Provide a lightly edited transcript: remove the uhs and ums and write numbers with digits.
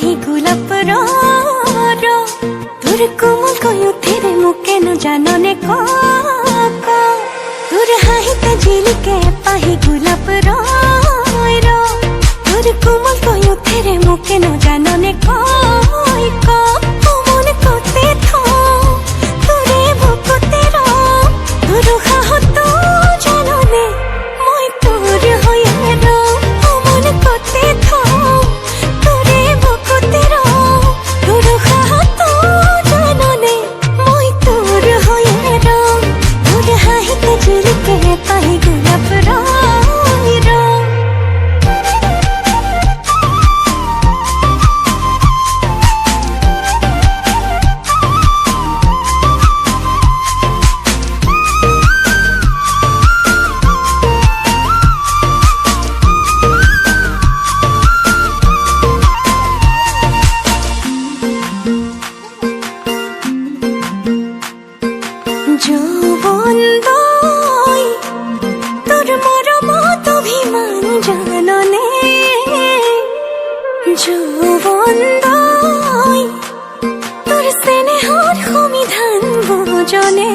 পাহি গোলাপ তোর কোমল কয়ুথিরে মুকেন জাননে তোর হাহিতে ঝিলিকে পাহি গোলাপ তোর কোমল কয়ুথিরে মুকেন জাননে মন কতে তোরে ভুকুতে তোর হাহত জাননে মই তোর হয়ে মন কতে তোরে ভুকুতে তোর হাহত জাননে মই তোর হয়ে তোর হাহিতে ঝিলিকে পাহি গোলাপ যৌবন দই তোর মরমত অভিমান জাননে যৌবন দই তোর স্নেহর সমিধান ভোজনে